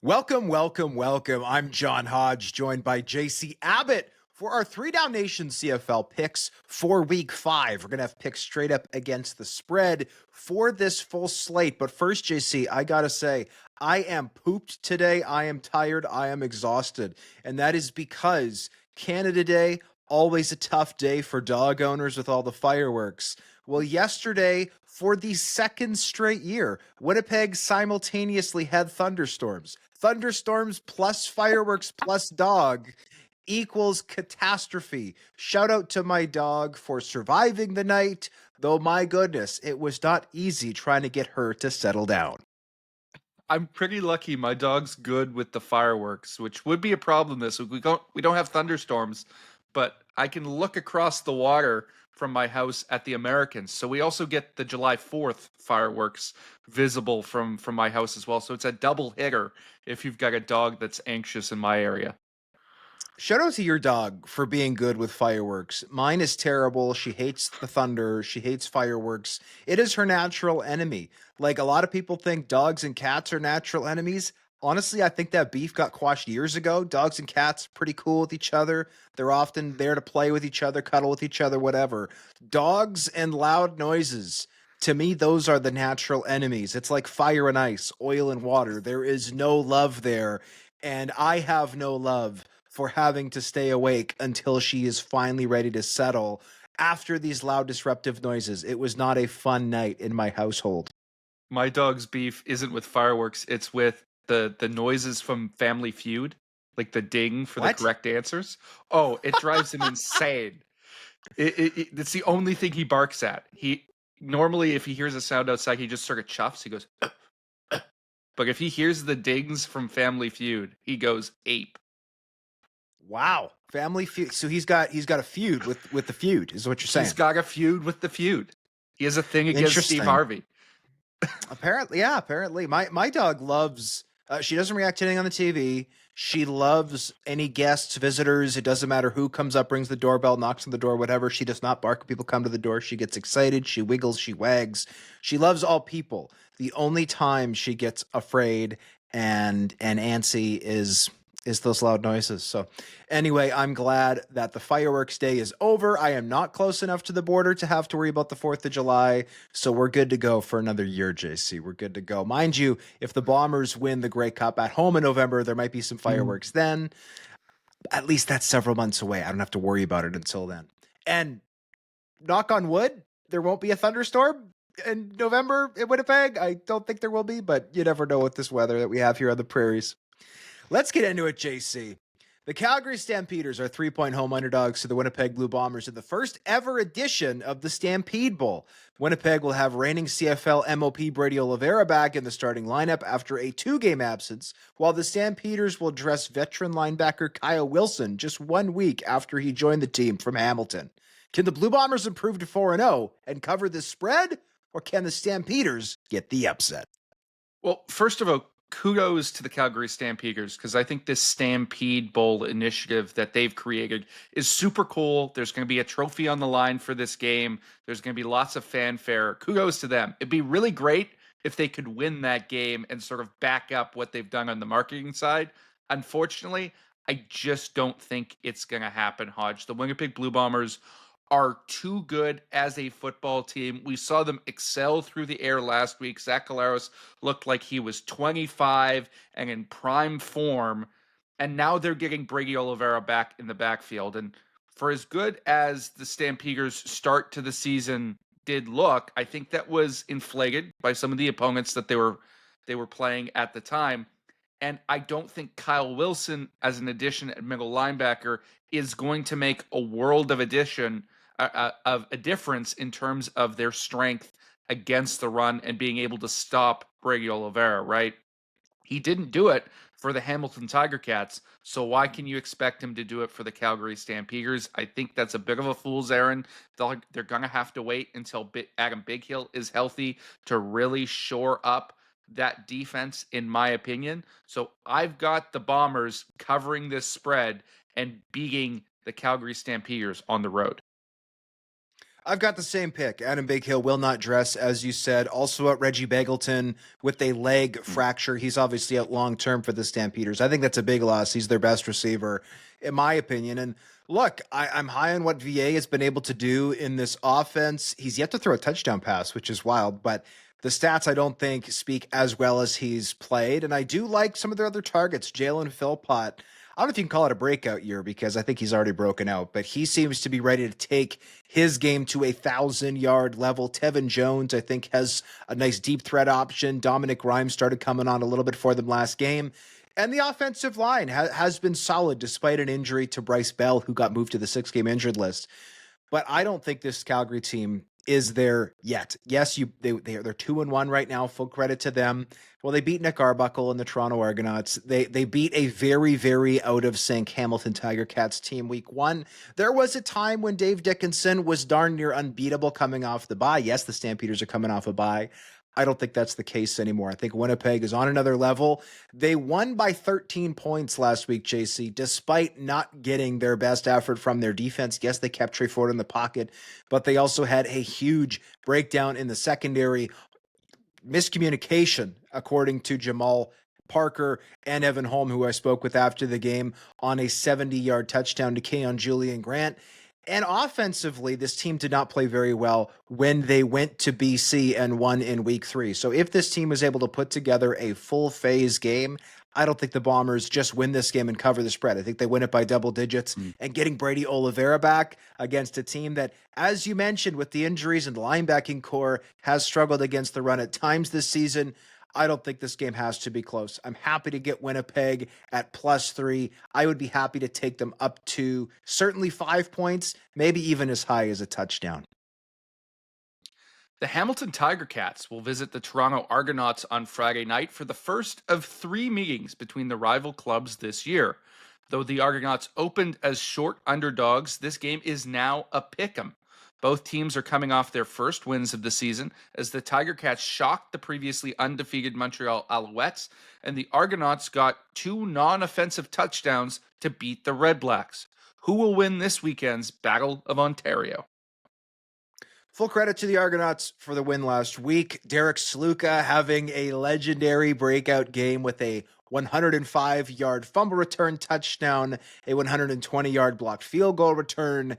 Welcome, welcome, welcome. I'm John Hodge, joined by JC Abbott for our Three Down Nation CFL picks for week 5. We're going to have picks straight up against the spread for this full slate. But first, JC, I got to say, I am pooped today. I am tired. I am exhausted. And that is because Canada Day, always a tough day for dog owners with all the fireworks. Well, yesterday, for the second straight year, Winnipeg simultaneously had thunderstorms. Thunderstorms plus fireworks plus dog equals catastrophe. Shout out to my dog for surviving the night, though my goodness, it was not easy trying to get her to settle down. I'm pretty lucky. My dog's good with the fireworks, which would be a problem this week. We don't have thunderstorms, but I can look across the water from my house at the Americans. So we also get the July 4th fireworks visible from my house as well. So it's a double hitter if you've got a dog that's anxious in my area. Shout out to your dog for being good with fireworks. Mine is terrible. She hates the thunder. She hates fireworks. It is her natural enemy. Like a lot of people think dogs and cats are natural enemies. Honestly, I think that beef got quashed years ago. Dogs and cats pretty cool with each other. They're often there to play with each other, cuddle with each other, whatever. Dogs and loud noises. To me, those are the natural enemies. It's like fire and ice, oil and water. There is no love there. And I have no love for having to stay awake until she is finally ready to settle after these loud disruptive noises. It was not a fun night in my household. My dog's beef isn't with fireworks, it's with the noises from Family Feud, like the ding for the What? correct answers. Oh, it drives him insane. It's the only thing he barks at. He normally, if he hears a sound outside, he just sort of chuffs. He goes, but if he hears the dings from Family Feud, he goes ape. Wow. Family feud. So he's got a feud with the feud, is what you're saying. He's got a feud with the feud. He has a thing against Steve Interesting. Harvey. Apparently, yeah, apparently. My dog loves she doesn't react to anything on the TV. She loves any guests, visitors. It doesn't matter who comes up, rings the doorbell, knocks on the door, whatever. She does not bark when people come to the door. She gets excited. She wiggles. She wags. She loves all people. The only time she gets afraid and antsy is those loud noises. So anyway, I'm glad that the fireworks day is over. I am not close enough to the border to have to worry about the 4th of July. So we're good to go for another year, JC. We're good to go. Mind you, if the Bombers win the Grey Cup at home in November, there might be some fireworks then. At least that's several months away. I don't have to worry about it until then. And knock on wood, there won't be a thunderstorm in November in Winnipeg. I don't think there will be, but you never know with this weather that we have here on the prairies. Let's get into it, JC. The Calgary Stampeders are 3-point home underdogs to the Winnipeg Blue Bombers in the first ever edition of the Stampede Bowl. Winnipeg will have reigning CFL MOP Brady Oliveira back in the starting lineup after a 2-game absence, while the Stampeders will dress veteran linebacker Kyle Wilson just 1 week after he joined the team from Hamilton. Can the Blue Bombers improve to 4-0 and cover this spread, or can the Stampeders get the upset? Well, first of all, kudos to the Calgary Stampeders because I think this Stampede Bowl initiative that they've created is super cool. There's going to be a trophy on the line for this game. There's going to be lots of fanfare. Kudos to them. It'd be really great if they could win that game and sort of back up what they've done on the marketing side. Unfortunately, I just don't think it's going to happen, Hodge. The Winnipeg Blue Bombers are too good as a football team. We saw them excel through the air last week. Zach Collaros looked like he was 25 and in prime form. And now they're getting Brady Oliveira back in the backfield. And for as good as the Stampeders' start to the season did look, I think that was inflated by some of the opponents that they were playing at the time. And I don't think Kyle Wilson, as an addition at middle linebacker, is going to make a world of a difference in terms of their strength against the run and being able to stop Brady Oliveira, right? He didn't do it for the Hamilton Tiger Cats, so why can you expect him to do it for the Calgary Stampeders? I think that's a bit of a fool's errand. They're going to have to wait until Adam Bighill is healthy to really shore up that defense, in my opinion. So I've got the Bombers covering this spread and beating the Calgary Stampeders on the road. I've got the same pick. Adam Big Hill will not dress, as you said. Also at Reggie Bagleton with a leg Mm. fracture. He's obviously out long term for the Stampeders. I think that's a big loss. He's their best receiver, in my opinion. And look, I'm high on what VA has been able to do in this offense. He's yet to throw a touchdown pass, which is wild, but the stats I don't think speak as well as he's played. And I do like some of their other targets. Jalen Philpott, I don't know if you can call it a breakout year because I think he's already broken out, but he seems to be ready to take his game to 1,000-yard level. Tevin Jones, I think, has a nice deep threat option. Dominic Rhymes started coming on a little bit for them last game. And the offensive line has been solid despite an injury to Bryce Bell, who got moved to the 6-game injured list. But I don't think this Calgary team is there yet. Yes, they're 2-1 right now. Full credit to them. Well, they beat Nick Arbuckle and the Toronto Argonauts. They beat a very, very out of sync Hamilton Tiger Cats team week 1. There was a time when Dave Dickinson was darn near unbeatable coming off the bye. Yes, the Stampeders are coming off a bye. I don't think that's the case anymore. I think Winnipeg is on another level. They won by 13 points last week, JC, despite not getting their best effort from their defense. Yes, they kept Trey Ford in the pocket, but they also had a huge breakdown in the secondary. Miscommunication, according to Jamal Parker and Evan Holm, who I spoke with after the game, on a 70-yard touchdown to Keon Julian Grant. And offensively, this team did not play very well when they went to BC and won in week 3. So if this team was able to put together a full phase game, I don't think the Bombers just win this game and cover the spread. I think they win it by double digits. And getting Brady Oliveira back against a team that, as you mentioned, with the injuries and the linebacking core, has struggled against the run at times this season. I don't think this game has to be close. I'm happy to get Winnipeg at +3. I would be happy to take them up to certainly 5 points, maybe even as high as a touchdown. The Hamilton Tiger Cats will visit the Toronto Argonauts on Friday night for the first of 3 meetings between the rival clubs this year. Though the Argonauts opened as short underdogs, this game is now a pick'em. Both teams are coming off their first wins of the season as the Tiger Cats shocked the previously undefeated Montreal Alouettes, and the Argonauts got 2 non-offensive touchdowns to beat the Redblacks. Who will win this weekend's Battle of Ontario? Full credit to the Argonauts for the win last week. Derek Sluka having a legendary breakout game with a 105-yard fumble return touchdown, a 120-yard blocked field goal return.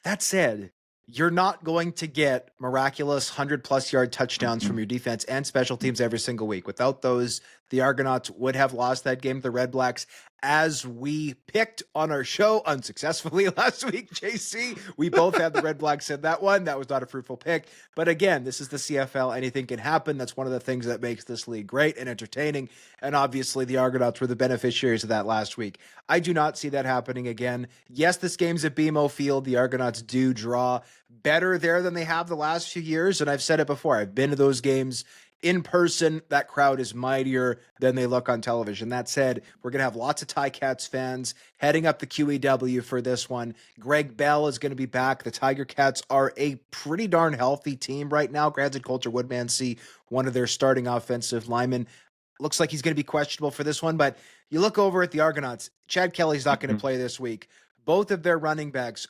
That said, you're not going to get miraculous 100-plus yard touchdowns from your defense and special teams every single week. Without those, the Argonauts would have lost that game to the Redblacks, as we picked on our show unsuccessfully last week, JC. We both had the Redblacks in that one. That was not a fruitful pick. But again, this is the CFL. Anything can happen. That's one of the things that makes this league great and entertaining. And obviously, the Argonauts were the beneficiaries of that last week. I do not see that happening again. Yes, this game's at BMO Field. The Argonauts do draw better there than they have the last few years. And I've said it before. I've been to those games in person. That crowd is mightier than they look on television. That said, we're going to have lots of Ticats fans heading up the QEW for this one. Greg Bell is going to be back. The Tiger Cats are a pretty darn healthy team right now. Granted, Coulter Woodmansee, one of their starting offensive linemen, looks like he's going to be questionable for this one. But you look over at the Argonauts, Chad Kelly's not going to play this week. Both of their running backs,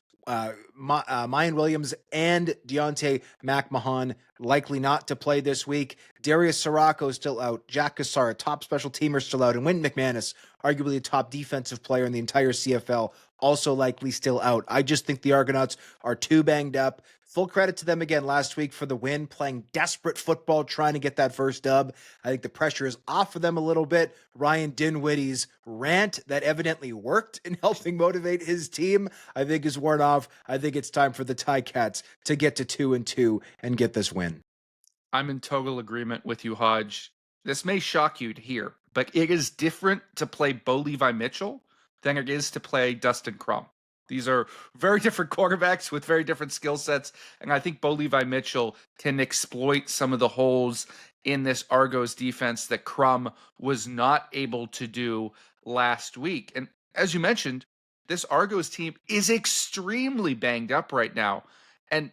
Mayan Williams and Deontay McMahon, likely not to play this week. Darius Sirocco is still out. Jack Cassar, top special teamer, still out. And Wynton McManus, arguably a top defensive player in the entire CFL, also likely still out. I just think the Argonauts are too banged up. Full credit to them again last week for the win, playing desperate football, trying to get that first dub. I think the pressure is off of them a little bit. Ryan Dinwiddie's rant that evidently worked in helping motivate his team, I think is worn off. I think it's time for the Ticats to get to 2-2 and get this win. I'm in total agreement with you, Hodge. This may shock you to hear, but it is different to play Bo Levi Mitchell than it is to play Dustin Crum. These are very different quarterbacks with very different skill sets, and I think Bo Levi Mitchell can exploit some of the holes in this Argos defense that Crum was not able to do last week. And as you mentioned, this Argos team is extremely banged up right now, and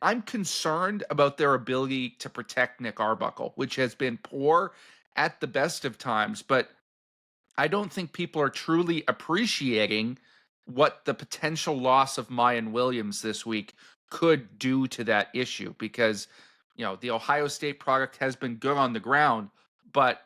I'm concerned about their ability to protect Nick Arbuckle, which has been poor at the best of times, but I don't think people are truly appreciating what the potential loss of Mayan Williams this week could do to that issue because, the Ohio State product has been good on the ground, but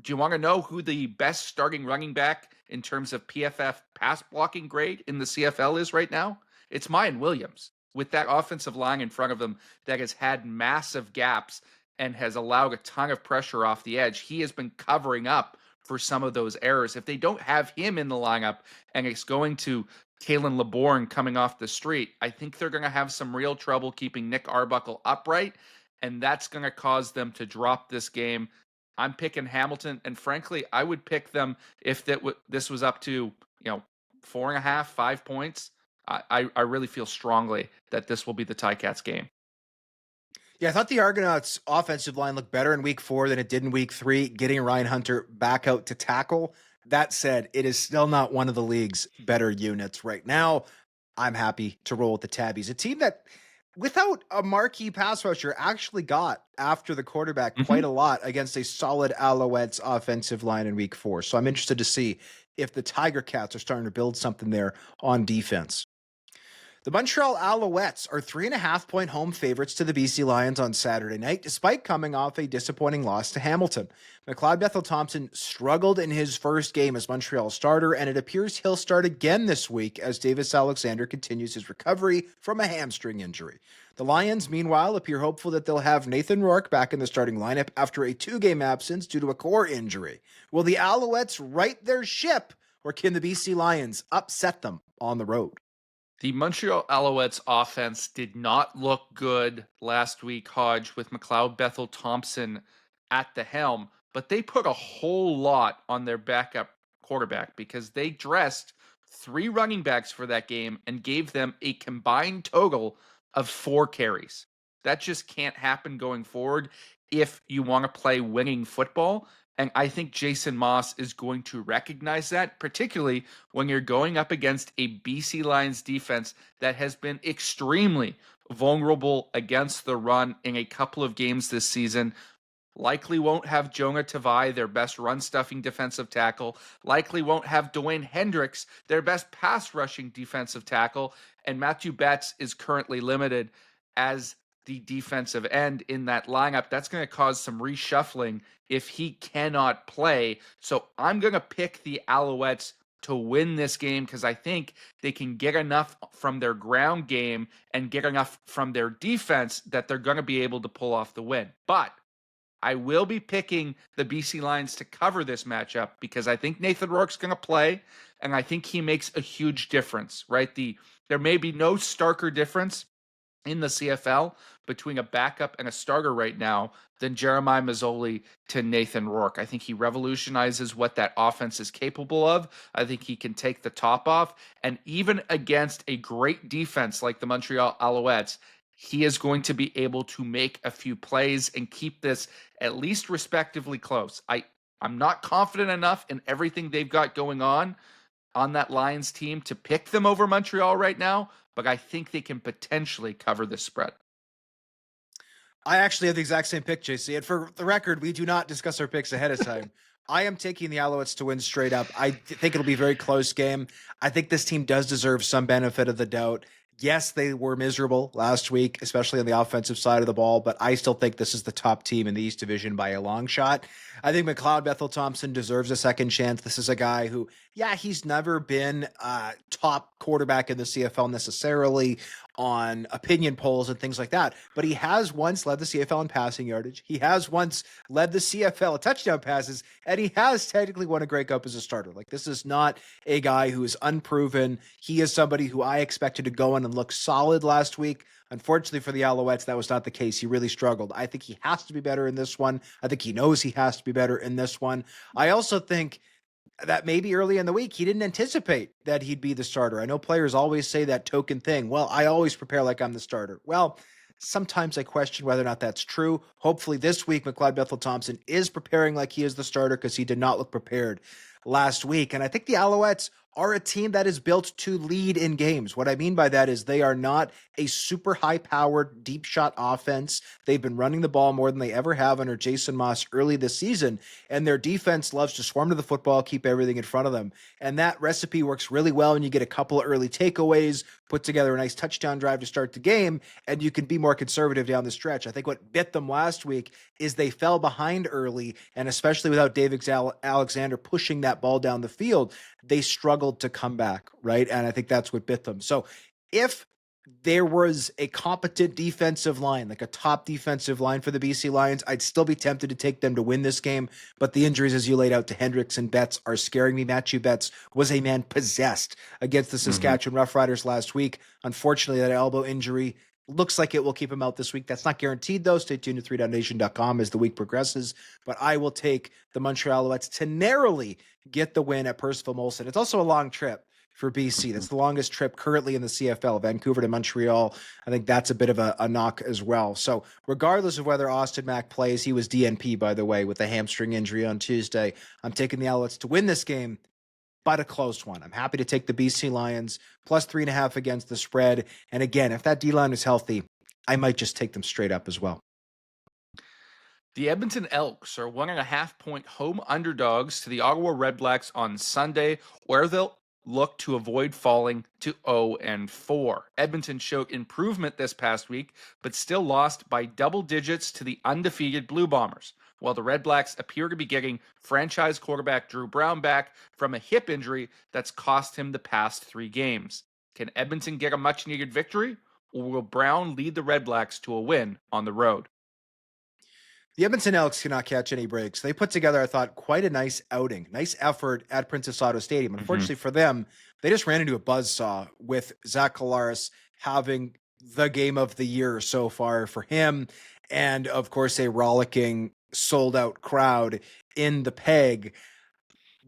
do you want to know who the best starting running back in terms of PFF pass blocking grade in the CFL is right now? It's Mayan Williams with that offensive line in front of them that has had massive gaps and has allowed a ton of pressure off the edge. He has been covering up for some of those errors. If they don't have him in the lineup and it's going to Kalen LeBourne coming off the street, I think they're going to have some real trouble keeping Nick Arbuckle upright, and that's going to cause them to drop this game. I'm picking Hamilton, and frankly, I would pick them if this was up to 4.5, 5 points. I really feel strongly that this will be the Ticats game. Yeah, I thought the Argonauts' offensive line looked better in week 4 than it did in week 3, getting Ryan Hunter back out to tackle. That said, it is still not one of the league's better units right now. I'm happy to roll with the Tabbies, a team that, without a marquee pass rusher, actually got after the quarterback quite a lot against a solid Alouettes offensive line in week 4. So I'm interested to see if the Tiger Cats are starting to build something there on defense. The Montreal Alouettes are 3.5-point home favorites to the BC Lions on Saturday night, despite coming off a disappointing loss to Hamilton. McLeod Bethel-Thompson struggled in his first game as Montreal's starter, and it appears he'll start again this week as Davis Alexander continues his recovery from a hamstring injury. The Lions, meanwhile, appear hopeful that they'll have Nathan Rourke back in the starting lineup after a 2-game absence due to a core injury. Will the Alouettes right their ship, or can the BC Lions upset them on the road? The Montreal Alouettes offense did not look good last week, Hodge, with McLeod Bethel-Thompson at the helm, but they put a whole lot on their backup quarterback because they dressed 3 running backs for that game and gave them a combined total of 4 carries. That just can't happen going forward if you want to play winning football. And I think Jason Moss is going to recognize that, particularly when you're going up against a BC Lions defense that has been extremely vulnerable against the run in a couple of games this season. Likely won't have Jonah Tavai, their best run-stuffing defensive tackle. Likely won't have Dwayne Hendricks, their best pass-rushing defensive tackle. And Matthew Betts is currently limited as the defensive end in that lineup. That's going to cause some reshuffling if he cannot play. So I'm going to pick the Alouettes to win this game because I think they can get enough from their ground game and get enough from their defense that they're going to be able to pull off the win. But I will be picking the BC Lions to cover this matchup because I think Nathan Rourke's going to play, and I think he makes a huge difference, right? There may be no starker difference in the CFL between a backup and a starter right now than Jeremiah Mazzoli to Nathan Rourke. I think he revolutionizes what that offense is capable of. I think he can take the top off. And even against a great defense like the Montreal Alouettes, he is going to be able to make a few plays and keep this at least respectively close. I'm not confident enough in everything they've got going on that Lions team to pick them over Montreal right now, but I think they can potentially cover this spread. I actually have the exact same pick, JC. And for the record, we do not discuss our picks ahead of time. I am taking the Alouettes to win straight up. I think it'll be a very close game. I think this team does deserve some benefit of the doubt. Yes, they were miserable last week, especially on the offensive side of the ball, but I still think this is the top team in the East Division by a long shot. I think McLeod Bethel-Thompson deserves a second chance. This is a guy who, he's never been a top quarterback in the CFL necessarily on opinion polls and things like that, but he has once led the CFL in passing yardage. He has once led the CFL in touchdown passes, and he has technically won a Grey Cup as a starter. Like, this is not a guy who is unproven. He is somebody who I expected to go in and look solid last week. Unfortunately for the Alouettes, that was not the case. He really struggled. I think he has to be better in this one. I think he knows he has to be better in this one. I also think that maybe early in the week, he didn't anticipate that he'd be the starter. I know players always say that token thing. Well, I always prepare like I'm the starter. Well, sometimes I question whether or not that's true. Hopefully this week, McLeod Bethel-Thompson is preparing like he is the starter because he did not look prepared last week. And I think the Alouettes are a team that is built to lead in games. What I mean by that is they are not a super high-powered, deep shot offense. They've been running the ball more than they ever have under Jason Moss early this season, and their defense loves to swarm to the football, keep everything in front of them. And that recipe works really well when you get a couple of early takeaways, put together a nice touchdown drive to start the game, and you can be more conservative down the stretch. I think what bit them last week is they fell behind early, and especially without David Alexander pushing that ball down the field, they struggled to come back, right? And I think that's what bit them. So if there was a competent defensive line, like a top defensive line for the BC Lions, I'd still be tempted to take them to win this game. But the injuries, as you laid out to Hendricks and Betts, are scaring me. Matthew Betts was a man possessed against the Saskatchewan Roughriders last week. Unfortunately, that elbow injury looks like it will keep him out this week. That's not guaranteed, though. Stay tuned to 3.nation.com as the week progresses. But I will take the Montreal Alouettes to narrowly get the win at Percival Molson. It's also a long trip for BC. That's the longest trip currently in the CFL, Vancouver to Montreal. I think that's a bit of a knock as well. So regardless of whether Austin Mack plays, he was DNP, by the way, with a hamstring injury on Tuesday. I'm taking the Alouettes to win this game, but a close one. I'm happy to take the BC Lions plus 3.5 against the spread. And again, if that D-line is healthy, I might just take them straight up as well. The Edmonton Elks are 1.5-point home underdogs to the Ottawa Redblacks on Sunday, where they'll look to avoid falling to 0-4. Edmonton showed improvement this past week, but still lost by double digits to the undefeated Blue Bombers, while the Redblacks appear to be getting franchise quarterback Drew Brown back from a hip injury that's cost him the past 3 games. Can Edmonton get a much-needed victory, or will Brown lead the Redblacks to a win on the road? The Edmonton Elks cannot catch any breaks. They put together, I thought, quite a nice outing, nice effort at Princess Auto Stadium. Unfortunately for them, they just ran into a buzzsaw with Zach Collaros having the game of the year so far for him. And of course, a rollicking, sold out crowd in the Peg.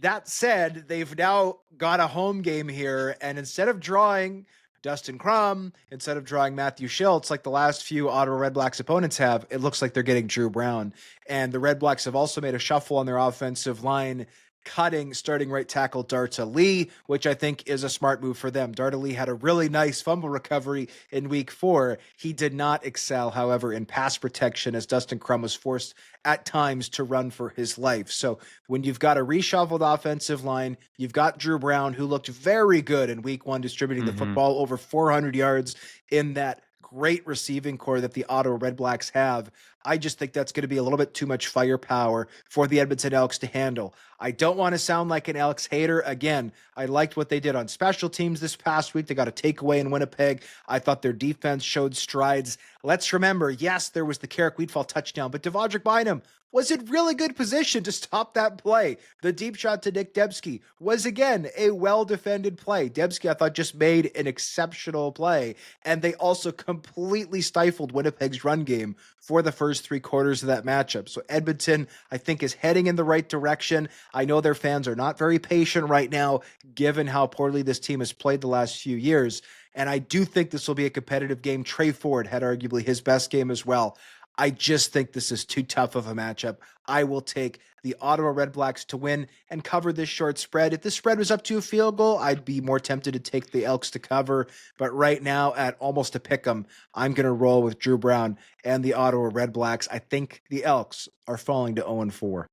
That said, they've now got a home game here. And instead of drawing Dustin Crum, instead of drawing Matthew Schultz like the last few Ottawa Redblacks opponents have, it looks like they're getting Drew Brown. And the Redblacks have also made a shuffle on their offensive line, cutting starting right tackle Darta Lee, which I think is a smart move for them. Darta Lee had a really nice fumble recovery in week 4. He did not excel, however, in pass protection, as Dustin Crum was forced at times to run for his life. So when you've got a reshuffled offensive line, you've got Drew Brown, who looked very good in week 1, distributing the football over 400 yards in that great receiving core that the Ottawa Redblacks have. I just think that's going to be a little bit too much firepower for the Edmonton Elks to handle. I don't want to sound like an Elks hater. Again, I liked what they did on special teams this past week. They got a takeaway in Winnipeg. I thought their defense showed strides. Let's remember, yes, there was the Carrick Wheatfall touchdown, but Devondrick Bynum was in really good position to stop that play. The deep shot to Nick Debsky was, again, a well-defended play. Debsky, I thought, just made an exceptional play, and they also completely stifled Winnipeg's run game for the first 3 quarters of that matchup. So Edmonton, I think, is heading in the right direction. I know their fans are not very patient right now, given how poorly this team has played the last few years, and I do think this will be a competitive game. Trey Ford had arguably his best game as well. I just think this is too tough of a matchup. I will take the Ottawa Redblacks to win and cover this short spread. If this spread was up to a field goal, I'd be more tempted to take the Elks to cover. But right now, at almost a pick 'em, I'm going to roll with Drew Brown and the Ottawa Redblacks. I think the Elks are falling to 0-4.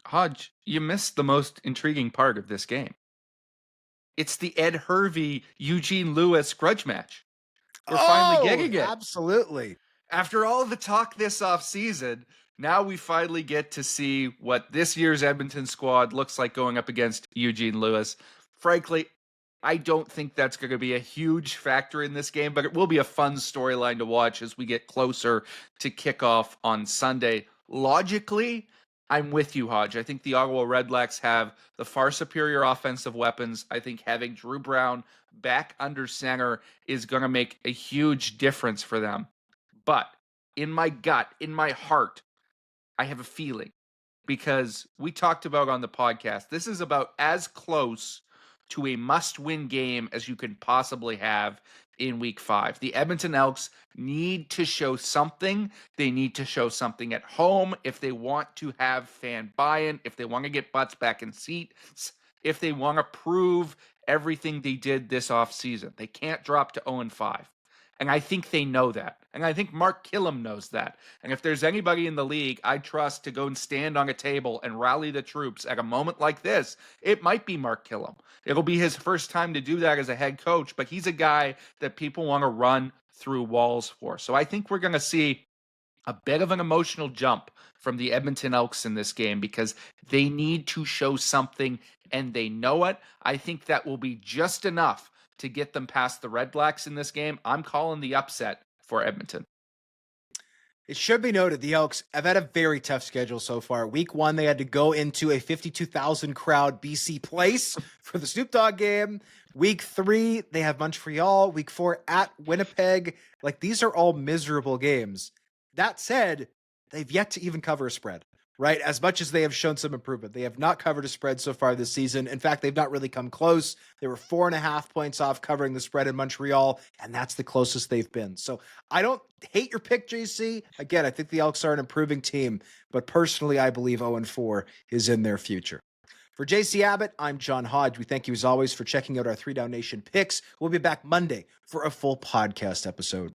Hodge, you missed the most intriguing part of this game. It's the Ed Hervey, Eugene Lewis grudge match. We're finally getting it. Absolutely. After all the talk this offseason, now we finally get to see what this year's Edmonton squad looks like going up against Eugene Lewis. Frankly, I don't think that's going to be a huge factor in this game, but it will be a fun storyline to watch as we get closer to kickoff on Sunday. Logically, I'm with you, Hodge. I think the Ottawa Redblacks have the far superior offensive weapons. I think having Drew Brown back under center is going to make a huge difference for them. But in my gut, in my heart, I have a feeling, because we talked about on the podcast, this is about as close to a must-win game as you can possibly have in week 5. The Edmonton Elks need to show something. They need to show something at home if they want to have fan buy-in, if they want to get butts back in seats, if they want to prove everything they did this offseason. They can't drop to 0-5. And I think they know that. And I think Mark Killam knows that. And if there's anybody in the league I trust to go and stand on a table and rally the troops at a moment like this, it might be Mark Killam. It'll be his first time to do that as a head coach, but he's a guy that people want to run through walls for. So I think we're going to see a bit of an emotional jump from the Edmonton Elks in this game because they need to show something and they know it. I think that will be just enough to get them past the Redblacks in this game. I'm calling the upset for Edmonton. It should be noted the Elks have had a very tough schedule so far. Week 1, they had to go into a 52,000 crowd BC Place for the Snoop Dogg game. Week 3, they have Montreal. Week 4, at Winnipeg. Like, these are all miserable games. That said, they've yet to even cover a spread, right? As much as they have shown some improvement, they have not covered a spread so far this season. In fact, they've not really come close. They were 4.5 points off covering the spread in Montreal, and that's the closest they've been. So I don't hate your pick, JC. Again, I think the Elks are an improving team, but personally, I believe 0-4 is in their future. For JC Abbott, I'm John Hodge. We thank you as always for checking out our 3 Down Nation picks. We'll be back Monday for a full podcast episode.